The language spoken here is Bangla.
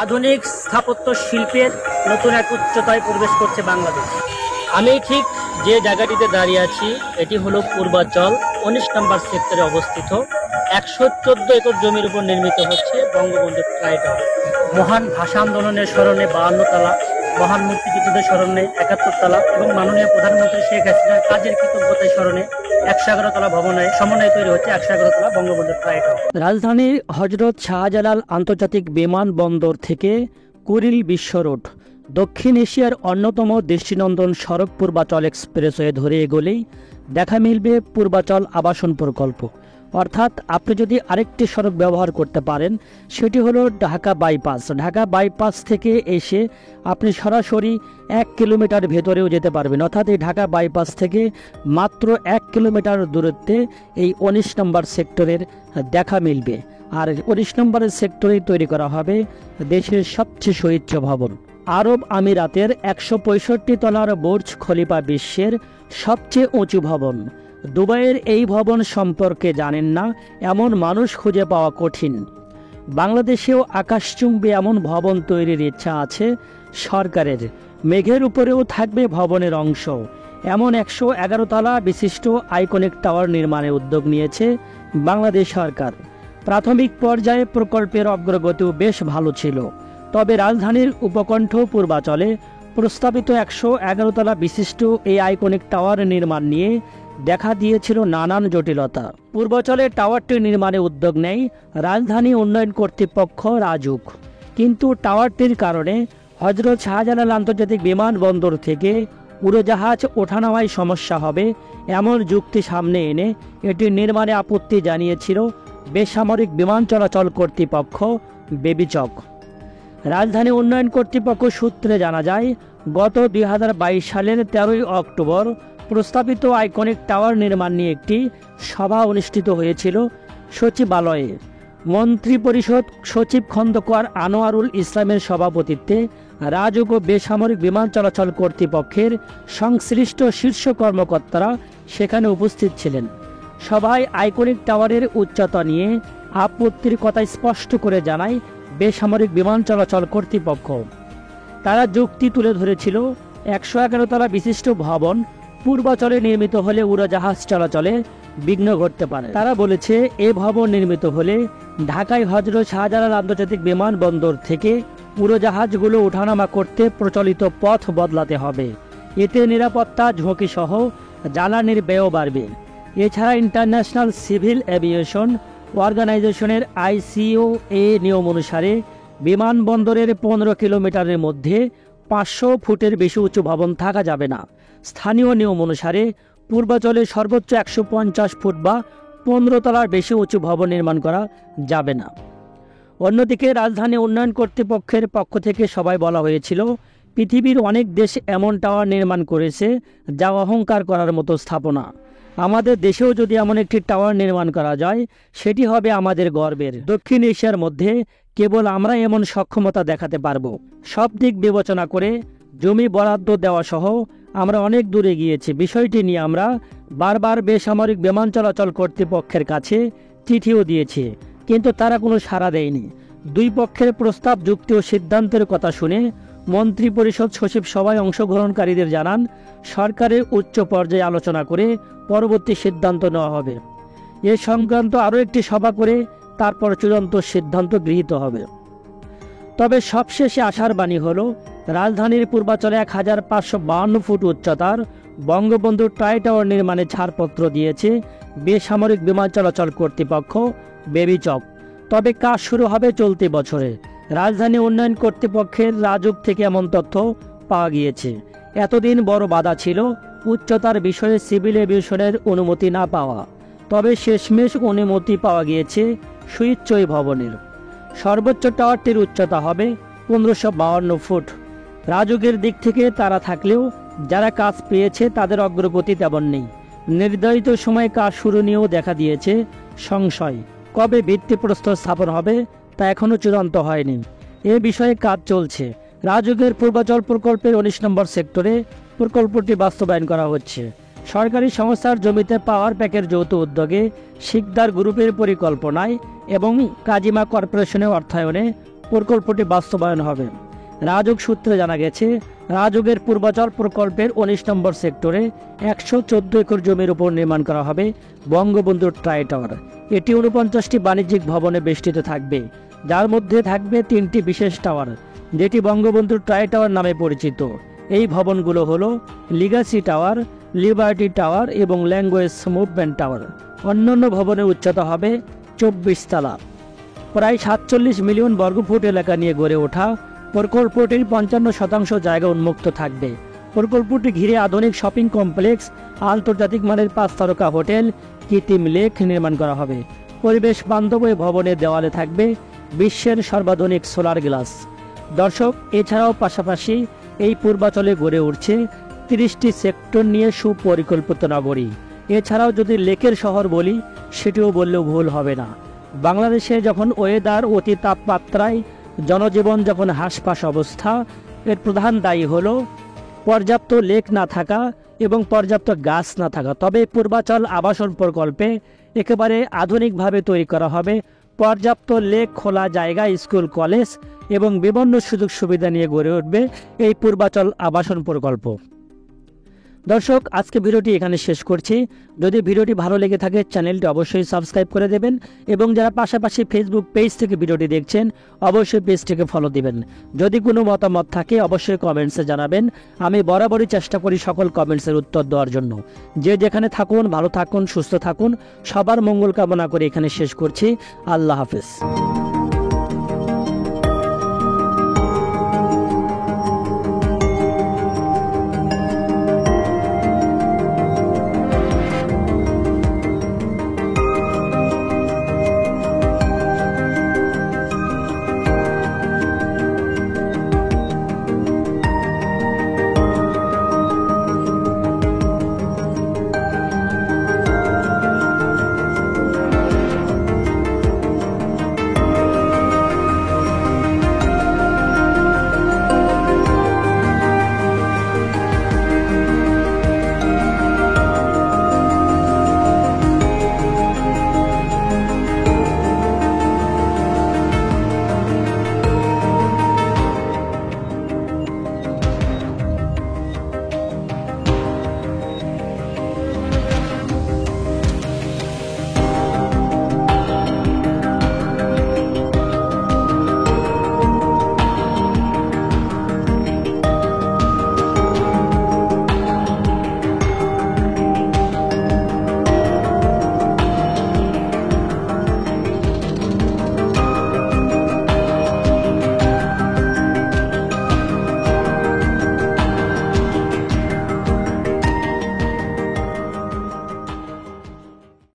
আধুনিক স্থাপত্য শিল্পের নতুন এক উচ্চতায় প্রবেশ করছে বাংলাদেশ। আমি ঠিক যে জায়গাটিতে দাঁড়িয়ে আছি এটি হলো পূর্বাচল ১৯ নম্বর সেক্টরে অবস্থিত ১১৪ একর জমির উপর নির্মিত হচ্ছে বঙ্গবন্ধু ট্রাই টাওয়ার। মহান ভাষা আন্দোলনের স্মরণে ৫২ তলা, মহান মুক্তিযুদ্ধদের স্মরণে ৭১ তলা এবং মাননীয় প্রধানমন্ত্রী শেখ হাসিনার কাজের কৃতজ্ঞতার স্মরণে ১১১ তলা ভবনে সমন্বয়ে তৈরি হচ্ছে ১১১ তলা বঙ্গবন্ধু ট্রাই টাওয়ার। রাজধানীর হযরত শাহজালাল আন্তর্জাতিক বিমানবন্দর থেকে কুড়িল বিশ্ব রোড, দক্ষিণ এশিয়ার অন্যতম দৃষ্টিনন্দন সড়ক পূর্বাচল এক্সপ্রেসওয়ে ধরে এগোলেই দেখা মিলবে পূর্বাচল আবাসন প্রকল্প। অর্থাৎ আপনি যদি আরেকটি সড়ক ব্যবহার করতে পারেন সেটি হলো ঢাকা বাইপাস। ঢাকা বাইপাস থেকে এসে আপনি সরাসরি ১ কিলোমিটার ভেতরেও যেতে পারবেন। অর্থাৎ এই ঢাকা বাইপাস থেকে মাত্র ১ কিলোমিটার দূরত্বে এই ১৯ নম্বর সেক্টরের দেখা মিলবে। আর ১৯ নম্বরের সেক্টরেই তৈরি করা হবে দেশের সবচেয়ে সুউচ্চ ভবন। আরব আমিরাতের ১৬৫ তলার বুর্জ খলিফা বিশ্বের সবচেয়ে উঁচু ভবন। দুবাইয়ের এই ভবন সম্পর্কে জানেন না এমন মানুষ খুঁজে পাওয়া কঠিন। বাংলাদেশেও আকাশচুম্বী এমন ভবন তৈরির ইচ্ছা আছে সরকারের। মেঘের উপরেও থাকবে ভবনের অংশ। এমন ১১১ তলা বিশিষ্ট আইকনিক টাওয়ার নির্মাণের উদ্যোগ নিয়েছে বাংলাদেশ সরকার। প্রাথমিক পর্যায়ে প্রকল্পের অগ্রগতিও বেশ ভালো ছিল। তবে রাজধানীর উপকণ্ঠ পূর্বাচলে প্রস্তাবিত ১১১ তলা বিশিষ্ট এই আইকনিক টাওয়ার নির্মাণ নিয়ে দেখা দিয়েছিল নানান জটিলতা। পূর্বাচলে টাওয়ারটি নির্মাণে উদ্যোগ নেয় রাজধানী উন্নয়ন কর্তৃপক্ষ রাজুক। কিন্তু টাওয়ারটির কারণে হযরত শাহজালাল আন্তর্জাতিক বিমানবন্দর থেকে উড়োজাহাজ ওঠানামায় সমস্যা হবে এমন যুক্তি সামনে এনে এটি নির্মাণে আপত্তি জানিয়েছিল বেসামরিক বিমান চলাচল কর্তৃপক্ষ বেবিচক। রাজধানী উন্নয়ন কর্তৃপক্ষ সূত্রে জানা যায় গত ২০২২ সালের ১৩ই অক্টোবর প্রস্তাবিত আইকনিক টাওয়ার নির্মাণ নিয়ে একটি সভা অনুষ্ঠিত হয়েছিল সচিবালয়ে। মন্ত্রিপরিষদ সচিব খন্দকার আনোয়ারুল ইসলামের সভাপতিত্বে রাজুক ও বেসামরিক বিমান চলাচল কর্তৃপক্ষের সংশ্লিষ্ট শীর্ষ কর্মকর্তারা সেখানে উপস্থিত ছিলেন। সভায় আইকনিক টাওয়ারের উচ্চতা নিয়ে আপত্তির কথা স্পষ্ট করে জানায় বেসামরিক বিমান চলাচল কর্তৃপক্ষ। তারা যুক্তি তুলে ধরেছিল ১১১ তলা বিশিষ্ট ভবন পূর্বাচলে নির্মিত হলে উড়োজাহাজ চলাচলে বিঘ্ন ঘটতে পারে। তারা বলেছে এ ভবন নির্মিত হলে ঢাকায় হযরত শাহজালাল আন্তর্জাতিক বিমানবন্দর থেকে উড়োজাহাজগুলো ওঠানামা করতে প্রচলিত পথ বদলাতে হবে। এতে নিরাপত্তা ঝুঁকি সহ জ্বালানির ব্যয় বাড়বে। এছাড়া ইন্টারন্যাশনাল সিভিল এভিয়েশন অর্গানাইজেশনের ICAO নিয়ম অনুসারে বিমানবন্দরের ১৫ কিলোমিটারের মধ্যে ৫০০ ফুটের বেশি উঁচু ভবন থাকা যাবে না। স্থানীয় নিয়ম অনুসারে পূর্বাচলে সর্বোচ্চ ১৫০ ফুট বা ১৫ তলার বেশি উঁচু ভবন নির্মাণ করা যাবে না। অন্যদিকে রাজধানী উন্নয়ন কর্তৃপক্ষের পক্ষ থেকে সবাই বলা হয়েছিল পৃথিবীর অনেক দেশ এমন টাওয়ার নির্মাণ করেছে যা অহংকার করার মতো স্থাপনা। আমাদের দেশেও যদি এমন একটি টাওয়ার নির্মাণ করা যায় সেটি হবে আমাদের গর্বের। দক্ষিণ এশিয়ার মধ্যে কেবল আমরা এমন সক্ষমতা দেখাতে পারব। সব দিক বিবেচনা করে জমি বরাদ্দ দেওয়া সহ আমরা অনেক দূরে গিয়েছি। বিষয়টি নিয়ে আমরা বারবার বেসামরিক বিমান চলাচল কর্তৃপক্ষের কাছে চিঠিও দিয়েছি, কিন্তু তারা কোনো সাড়া দেয়নি। দুই পক্ষের প্রস্তাব, যুক্তি ও সিদ্ধান্তের কথা শুনে মন্ত্রিপরিষদ সচিব সভায় অংশগ্রহণকারীদের জানান সরকারের উচ্চ পর্যায়ে আলোচনা করে পরবর্তী সিদ্ধান্ত নেওয়া হবে। এ সংক্রান্ত আরও একটি সভা করে তারপর চূড়ান্ত সিদ্ধান্ত গৃহীত হবে। তবে সবশেষে আশার বাণী হলো রাজধানীর পূর্বাচলে ১৫৫২ ফুট উচ্চতার বঙ্গবন্ধু ট্রাই টাওয়ার নির্মাণে ছাড়পত্র দিয়েছে বেসামরিক বিমান চলাচল কর্তৃপক্ষ বেবিচক। তবে কাজ শুরু হবে চলতি বছরে। রাজধানী উন্নয়ন কর্তৃপক্ষের রাজুক থেকে এমন তথ্য পাওয়া গিয়েছে। এতদিন বড় বাধা ছিল উচ্চতার বিষয়ে সিভিল এভিয়েশনের অনুমতি না পাওয়া। তবে শেষমেশ অনুমতি পাওয়া গিয়েছে সুউচ্চ ভবনের। সর্বোচ্চ টাওয়ারটির উচ্চতা হবে ১৫৫২ ফুট। রাজুকের দিক থেকে তারা থাকলেও যারা কাজ পেয়েছে তাদের অগ্রগতি তেমন নেই। নির্ধারিত সময়ে কাজ শুরু নিয়েও দেখা দিয়েছে সংশয়। কবে ভিত্তিপ্রস্তর স্থাপন হবে তা এখনও চূড়ান্ত হয়নি। এ বিষয়ে কাজ চলছে। রাজুকের পূর্বাচল প্রকল্পের ১৯ নম্বর সেক্টরে প্রকল্পটি বাস্তবায়ন করা হচ্ছে। সরকারি সংস্থার জমিতে পাওয়ার প্যাকের যৌথ উদ্যোগে শিকদার গ্রুপের পরিকল্পনায় এবং কাজিমা কর্পোরেশনের অর্থায়নে প্রকল্পটি বাস্তবায়ন হবে। রাজউক সূত্রে জানা গেছে, রাজউকের পূর্বাচল প্রকল্পের 19 নম্বর সেক্টরে 114 একর জমির উপর নির্মাণ করা হবে বঙ্গবন্ধু ট্রাই টাওয়ার। এটি 49টি বাণিজ্যিক ভবনে বেষ্টিত থাকবে, যার মধ্যে থাকবে 3টি বিশেষ টাওয়ার, যেটি বঙ্গবন্ধু ট্রাই টাওয়ার নামে পরিচিত। এই ভবনগুলো হলো লিগাসি টাওয়ার, লিবার্টি টাওয়ার এবং ল্যাঙ্গুয়েজ মুভমেন্ট টাওয়ার। অন্যান্য ভবনের উচ্চতা হবে 24 তলা। প্রায় 47 মিলিয়ন বর্গফুট এলাকা নিয়ে গড়ে ওঠা প্রকল্পটির 55% জায়গা উন্মুক্ত থাকবে। প্রকল্পটি ঘিরে আধুনিক শপিং কমপ্লেক্স, আন্তর্জাতিক মানের 5 তারকা হোটেল, কৃত্রিম লেক নির্মাণ করা হবে। পরিবেশ বান্ধব এই ভবনের দেওয়ালে থাকবে বিশ্বের সর্বাধুনিক সোলার গ্লাস। দর্শক, এছাড়াও পাশাপাশি এই পূর্বাচলে গড়ে উঠছে 30টি সেক্টর নিয়ে সুপরিকল্পিত নগরী। এছাড়াও যদি লেকের শহর বলি, সেটিও বললেও ভুল হবে না। বাংলাদেশে যখন ওয়েদার অতি তাপমাত্রায় জনজীবন যখন হাঁসফাঁস অবস্থা, এর প্রধান দায়ী হলো পর্যাপ্ত লেক না থাকা এবং পর্যাপ্ত গাছ না থাকা। তবে পূর্বাচল আবাসন প্রকল্পে একেবারে আধুনিকভাবে তৈরি করা হবে পর্যাপ্ত লেক, খোলা জায়গা, স্কুল, কলেজ এবং বিভিন্ন সুযোগ সুবিধা নিয়ে গড়ে উঠবে এই পূর্বাচল আবাসন প্রকল্প। দর্শক, আজকে ভিডিওটি এখানে শেষ করছি। যদি ভিডিওটি ভালো লেগে থাকে চ্যানেলটি অবশ্যই সাবস্ক্রাইব করে দেবেন এবং যারা পাশাপাশি ফেসবুক পেজ থেকে ভিডিওটি দেখছেন অবশ্যই পেজটিকে ফলো দিবেন। যদি কোনো মতামত থাকে অবশ্যই কমেন্টসে জানাবেন। আমি বরাবরই চেষ্টা করি সকল কমেন্টসের উত্তর দেওয়ার জন্য। যে যেখানে থাকুন, ভালো থাকুন, সুস্থ থাকুন, সবার মঙ্গল কামনা করে এখানে শেষ করছি। আল্লাহ হাফেজ।